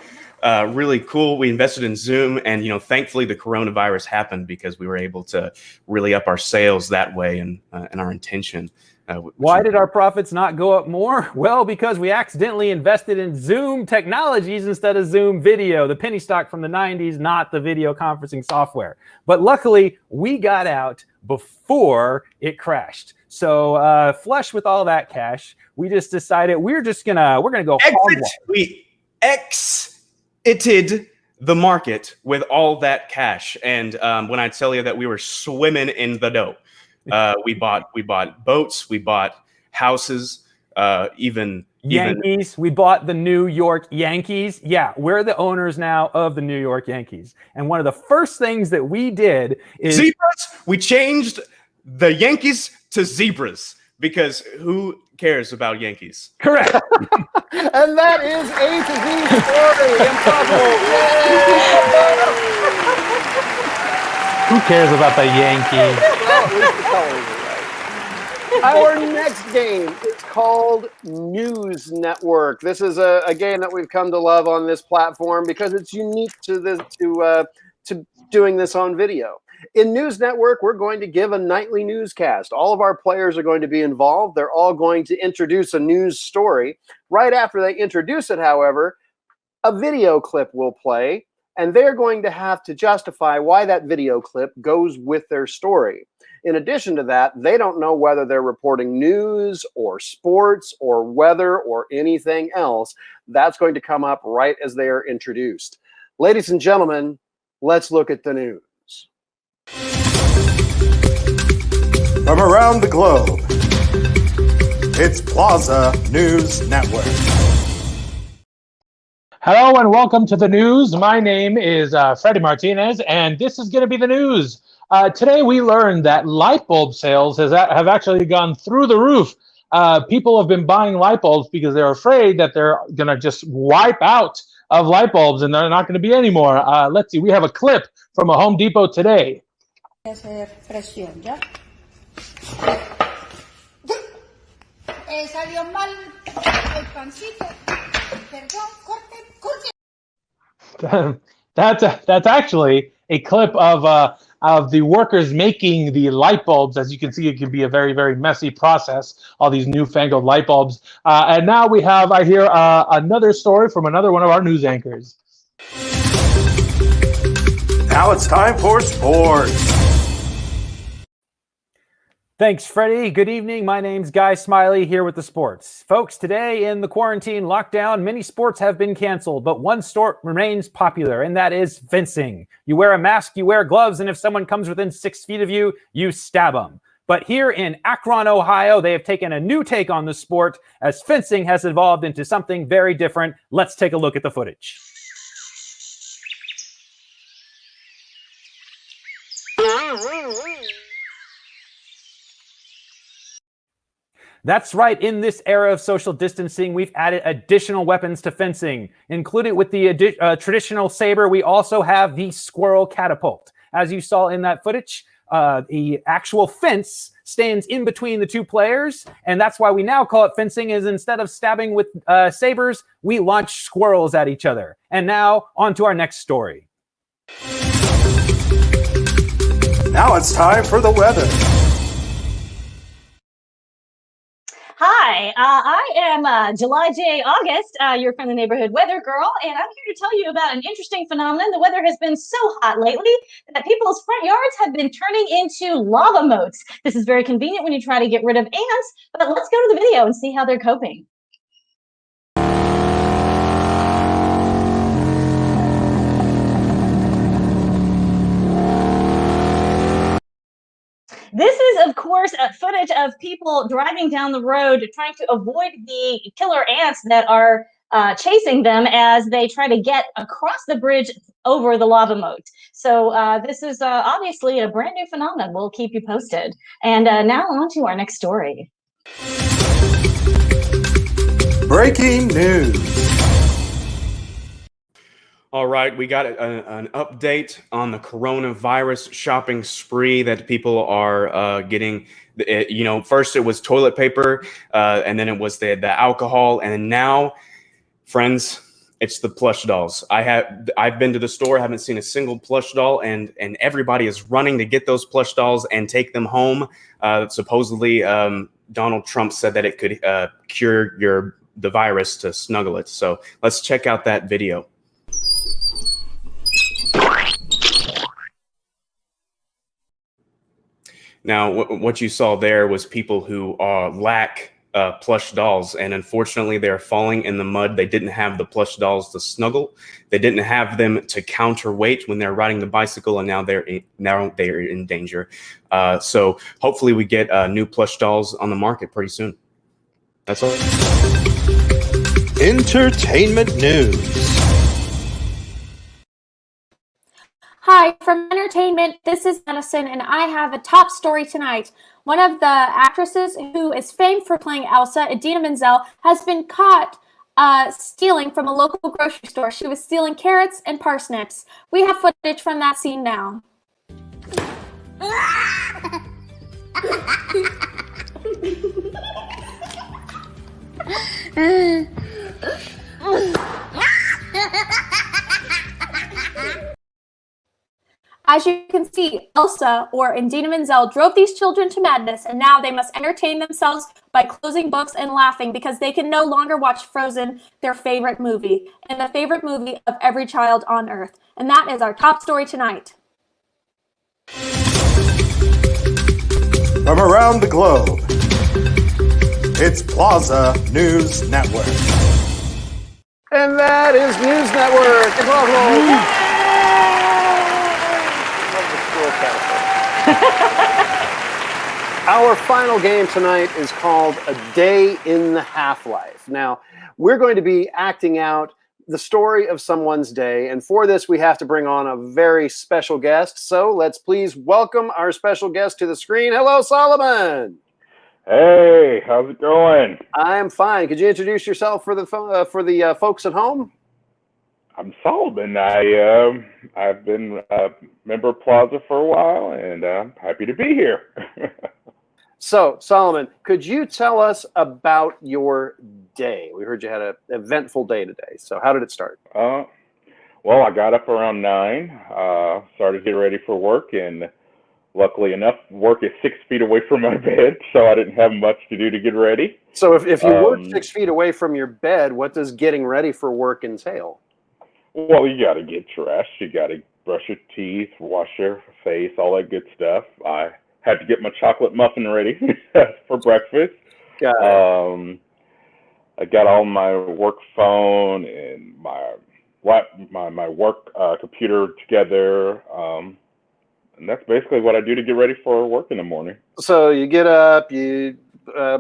cool. We invested in Zoom, and thankfully the coronavirus happened because we were able to really up our sales that way, and our intention. Why did our profits not go up more? Well, because we accidentally invested in Zoom technologies instead of Zoom video, the penny stock from the 90s, not the video conferencing software. But luckily, we got out before it crashed. So flush with all that cash, we just decided we're gonna go exit. We exited the market with all that cash, and when I tell you that we were swimming in the dough. We bought boats, we bought houses, even Yankees. We bought the New York Yankees. Yeah, we're the owners now of the New York Yankees. And one of the first things that we did is zebras. We changed the Yankees to zebras, because who cares about Yankees? Correct. And that is A to Z story. Impossible. Who cares about the Yankees? Well, at least the colors are right. Our next game is called News Network. This is a game that we've come to love on this platform because it's unique to doing this on video. In News Network, we're going to give a nightly newscast. All of our players are going to be involved. They're all going to introduce a news story. Right after they introduce it, however, a video clip will play, and they're going to have to justify why that video clip goes with their story. In addition to that, they don't know whether they're reporting news or sports or weather or anything else. That's going to come up right as they are introduced. Ladies and gentlemen, let's look at the news. From around the globe, it's Plaza News Network. Hello and welcome to the news. My name is Freddy Martinez, and this is going to be the news. Today we learned that light bulb sales have actually gone through the roof. People have been buying light bulbs because they're afraid that they're going to just wipe out of light bulbs and they're not going to be anymore. Let's see, we have a clip from a Home Depot today. Salió mal el pancito. Perdón, corte. That's actually a clip of the workers making the light bulbs. As you can see, it can be a very, very messy process, all these newfangled light bulbs. And now I hear another story from another one of our news anchors. Now it's time for sports. Thanks, Freddie. Good evening. My name's Guy Smiley here with the sports. Folks, today in the quarantine lockdown, many sports have been canceled, but one sport remains popular, and that is fencing. You wear a mask, you wear gloves, and if someone comes within 6 feet of you, you stab them. But here in Akron, Ohio, they have taken a new take on the sport as fencing has evolved into something very different. Let's take a look at the footage. That's right. In this era of social distancing, we've added additional weapons to fencing. Included with the traditional saber, we also have the squirrel catapult. As you saw in that footage, the actual fence stands in between the two players, and that's why we now call it fencing, is instead of stabbing with sabers, we launch squirrels at each other. And now, on to our next story. Now it's time for the weather. Hi, I am July J. August, your friendly neighborhood weather girl, and I'm here to tell you about an interesting phenomenon. The weather has been so hot lately that people's front yards have been turning into lava moats. This is very convenient when you try to get rid of ants, but let's go to the video and see how they're coping. This is, of course, footage of people driving down the road trying to avoid the killer ants that are chasing them as they try to get across the bridge over the lava moat. So this is obviously a brand new phenomenon. We'll keep you posted. And now on to our next story. Breaking news. All right, we got an update on the coronavirus shopping spree that people are getting. First it was toilet paper, and then it was the alcohol, and now, friends, it's the plush dolls. I've been to the store, haven't seen a single plush doll, and everybody is running to get those plush dolls and take them home. Supposedly, Donald Trump said that it could cure the virus to snuggle it. So let's check out that video. Now, what you saw there was people who lack plush dolls, and unfortunately, they're falling in the mud. They didn't have the plush dolls to snuggle. They didn't have them to counterweight when they're riding the bicycle, and now they're in danger. So hopefully, we get new plush dolls on the market pretty soon. That's all. Entertainment news. Hi, from entertainment, this is Madison, and I have a top story tonight. One of the actresses who is famed for playing Elsa, Idina Menzel, has been caught stealing from a local grocery store. She was stealing carrots and parsnips. We have footage from that scene now. As you can see, Elsa, or Idina Menzel, drove these children to madness, and now they must entertain themselves by closing books and laughing because they can no longer watch Frozen, their favorite movie, and the favorite movie of every child on Earth. And that is our top story tonight. From around the globe, it's Plaza News Network. And that is News Network. Our final game tonight is called A Day in the Half-Life. Now, we're going to be acting out the story of someone's day, and for this we have to bring on a very special guest. So let's please welcome our special guest to the screen. Hello, Solomon. Hey, how's it going? I'm fine. Could you introduce yourself for the folks at home? I'm Solomon. I've been a member of Plaza for a while, and I'm happy to be here. So, Solomon, could you tell us about your day? We heard you had an eventful day today. So how did it start? Well, I got up around 9, started getting ready for work, and luckily enough, work is 6 feet away from my bed, so I didn't have much to do to get ready. So if you work 6 feet away from your bed, what does getting ready for work entail? Well, you got to get dressed. You got to brush your teeth, wash your face, all that good stuff. I had to get my chocolate muffin ready for breakfast. I got all my work phone and my work computer together. And that's basically what I do to get ready for work in the morning. So you get up, you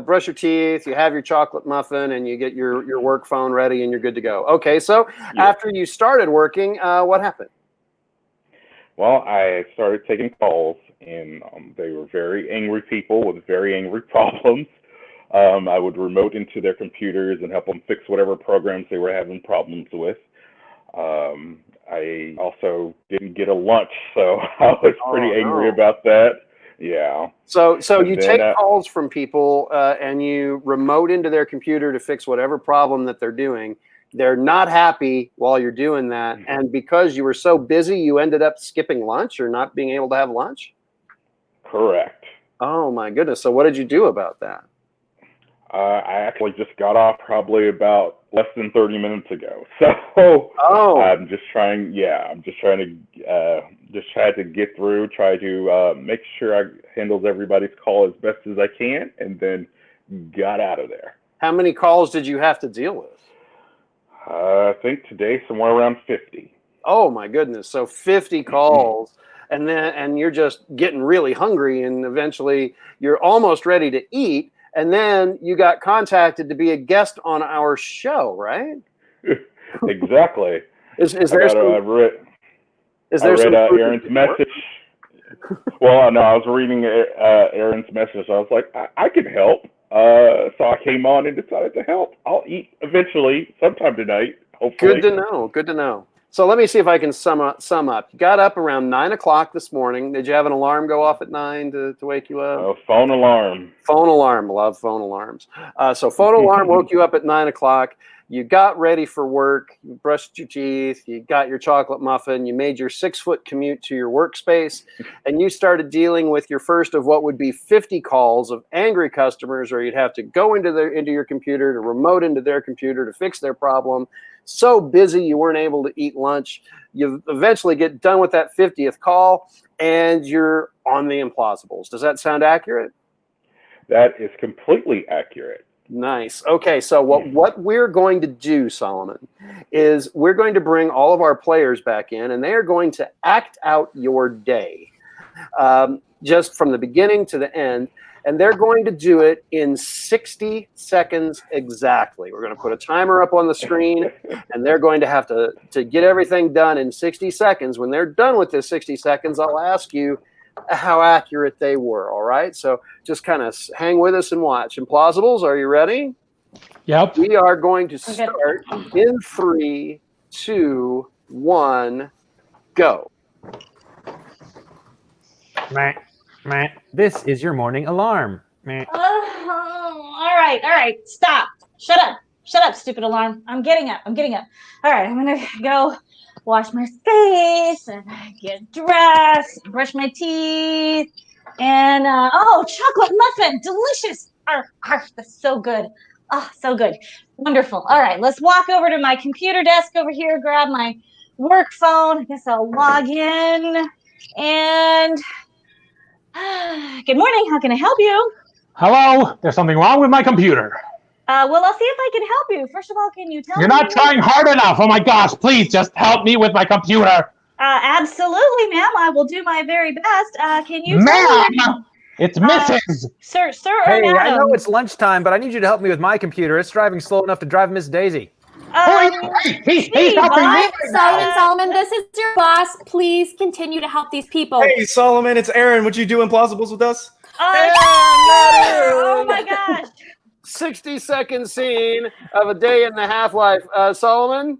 brush your teeth, you have your chocolate muffin, and you get your work phone ready, and you're good to go. Okay, so after you started working, what happened? Well, I started taking calls, and they were very angry people with very angry problems. I would remote into their computers and help them fix whatever programs they were having problems with. I also didn't get a lunch, so I was pretty angry about that. Yeah. So you take calls from people and you remote into their computer to fix whatever problem that they're doing. They're not happy while you're doing that. And because you were so busy, you ended up skipping lunch or not being able to have lunch? Correct. Oh, my goodness. So what did you do about that? I actually just got off probably about less than 30 minutes ago. So I'm just trying to get through, try to make sure I handled everybody's call as best as I can, and then got out of there. How many calls did you have to deal with? I think today somewhere around 50. Oh my goodness. So 50 calls. And you're just getting really hungry, and eventually you're almost ready to eat. And then you got contacted to be a guest on our show, right? Exactly. Is there I read Aaron's message. Well, no, I was reading Aaron's message. I was like, I can help. So I came on and decided to help. I'll eat eventually, sometime tonight, hopefully. Good to know. Good to know. So let me see if I can sum up. You got up around 9 o'clock this morning. Did you have an alarm go off at 9 to wake you up? Phone alarm. Phone alarm. Love phone alarms. So phone alarm woke you up at 9 o'clock. You got ready for work. You brushed your teeth. You got your chocolate muffin. You made your 6-foot commute to your workspace. And you started dealing with your first of what would be 50 calls of angry customers, or you'd have to go into your computer, to remote into their computer to fix their problem. So busy you weren't able to eat lunch. You eventually get done with that 50th call, and you're on the Implausibles. Does that sound accurate? That is completely accurate. Nice. Okay, so what we're going to do, Solomon, is we're going to bring all of our players back in, and they are going to act out your day, just from the beginning to the end. and they're going to do it in 60 seconds exactly. We're going to put a timer up on the screen, and they're going to have to get everything done in 60 seconds. When they're done with this 60 seconds, I'll ask you how accurate they were, all right? So just kind of hang with us and watch. ImPlazables, are you ready? Yep. We are going to start in 3, 2, 1, go. This is your morning alarm. All right. Stop. Shut up, stupid alarm. I'm getting up. All right, I'm gonna go wash my face and get dressed, brush my teeth, and chocolate muffin, delicious. That's so good. Oh, so good. Wonderful. All right, let's walk over to my computer desk over here, grab my work phone. I guess I'll log in. And good morning. How can I help you? Hello. There's something wrong with my computer. Well, I'll see if I can help you. First of all, can you tell me? You're not trying hard enough. Oh my gosh, please just help me with my computer. Absolutely, ma'am. I will do my very best. Can you Ma'am! tell me? It's Mrs. Sir, Hey, or I know madam? it's lunchtime, but I need you to help me with my computer. It's driving slow enough to drive Miss Daisy. He's Steve, helping me. Solomon, this is your boss. Please continue to help these people. Hey, Solomon, it's Aaron. Would you do ImPlazables with us? Oh my gosh. 60-second scene of a day in the half-life. Solomon,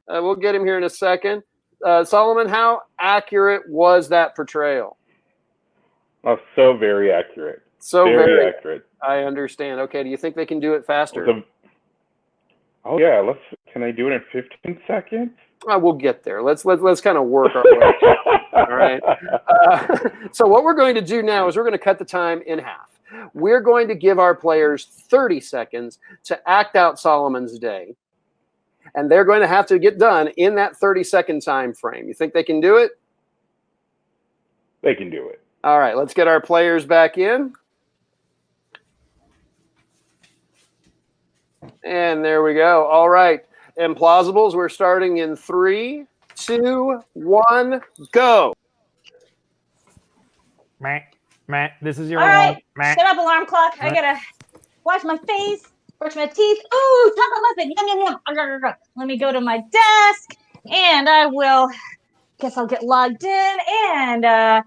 we'll get him here in a second. Solomon, how accurate was that portrayal? Oh, so very accurate. So very accurate. I understand. Okay, do you think they can do it faster? Oh yeah, can I do it in 15 seconds? We'll get there. Let's kind of work our way. All right. So what we're going to do now is we're going to cut the time in half. We're going to give our players 30 seconds to act out Solomon's day, and they're going to have to get done in that 30-second time frame. You think they can do it? They can do it. All right, let's get our players back in. And there we go. All right. ImPlazables, we're starting in 3, 2, 1, go. This is your All right. alarm. Shut up, alarm clock. I gotta wash my face, brush my teeth. Ooh, chocolate muffin. Yum. Let me go to my desk, and guess I'll get logged in. And hello,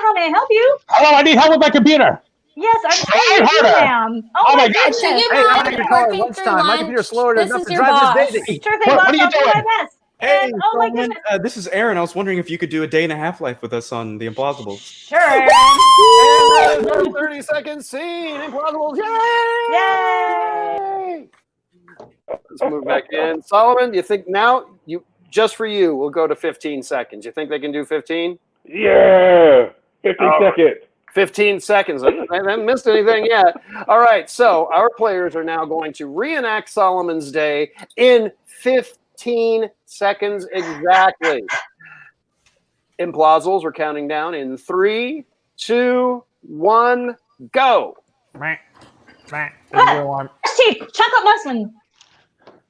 how may I help you? Hello, I need help with my computer. Yes, I'm sorry, ma'am. Oh my goodness. Do you Hey, I mind need to call it working lunchtime. through My lunch? computer's slower This enough is to your drive boss. Miss Daisy. Sure thing, What boss. are you I'll do doing? my best. Hey, And, oh my Solomon, goodness. this is Aaron. I was wondering if you could do a day and a half life with us on the ImPlazables. Sure, Aaron. And that is our 30-second scene. ImPlazables, yay! Let's move back in. Solomon, do you think now, just for you, we'll go to 15 seconds. You think they can do 15? Yeah, 15 seconds. 15 seconds. I haven't missed anything yet. All right, so our players are now going to reenact Solomon's day in 15 seconds exactly. ImPlazables, we're counting down in 3, 2, 1, go. Chief, chocolate muffin.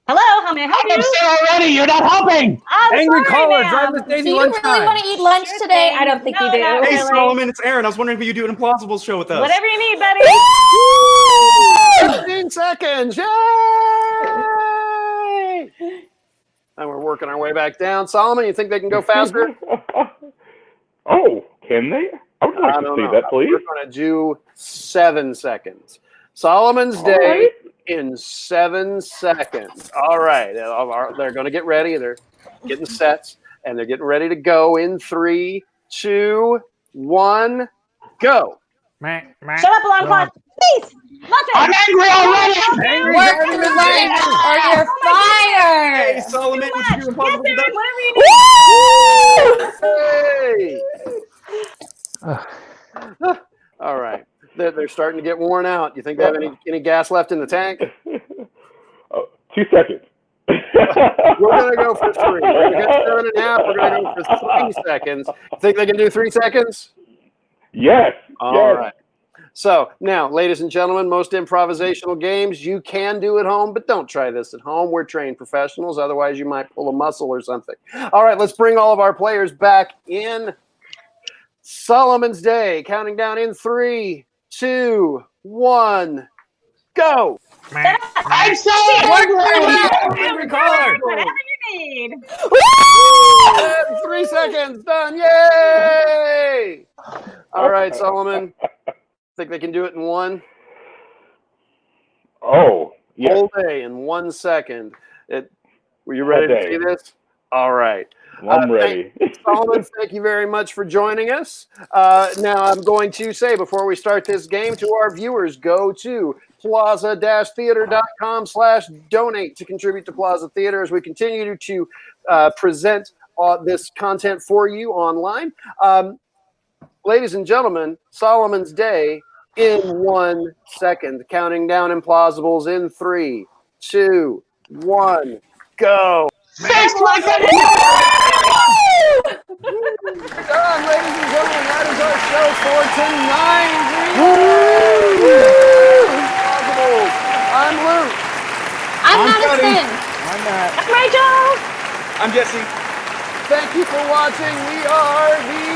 Hello, how may I help I'm you? upset already. You're not helping. I'm Angry sorry, caller, ma'am. drive Miss Do Daisy you really lunchtime. want to eat lunch Sure today? thing. I don't think No, you do. not Hey, really. Solomon, it's Aaron. I was wondering if you do an ImPlazables show with us. Whatever you need, buddy. 15 seconds. Yay! And we're working our way back down. Solomon, you think they can go faster? Oh, can they? I would like I to don't see know. that, please. We're going to do 7 seconds. Solomon's day All right. in 7 seconds. All right. They're going to get ready. They're getting sets, and they're getting ready to go in 3, 2, 1, go. Shut up, alarm clock. Please. Muffin. I'm angry already. Work through lunch or you're Hey, fired. Solomon, would you do Yes, ImPlazables with Aaron, us? whatever you need. Hey. All right. They're starting to get worn out. You think they have any gas left in the tank? 2 seconds. We're going to go for 3. We're going to get 7.5. We're going to go for 3 seconds. Think they can do 3 seconds? Yes. All right. So now, ladies and gentlemen, most improvisational games you can do at home, but don't try this at home. We're trained professionals. Otherwise, you might pull a muscle or something. All right, let's bring all of our players back in. Solomon's day, counting down in 3, 2, 1, go. I'm so Every caller. Whatever you need. 3 seconds. Done. Yay! All right, Solomon. Think they can do it in one? Oh, yes. Whole day in 1 second. Were you ready to see this? All right. I'm ready. Solomon, thank you very much for joining us. Now, I'm going to say before we start this game to our viewers, go to plaza-theater.com/donate to contribute to Plaza Theater as we continue to present this content for you online. Ladies and gentlemen, Solomon's Day in 1 second. Counting down Implausibles in 3, 2, 1, go. Thanks, Done, ladies and gentlemen, that is our show for tonight. Implausibles. I'm Luke. I'm Madison. I'm Matt. Rachel. I'm Jesse. Thank you for watching. We are the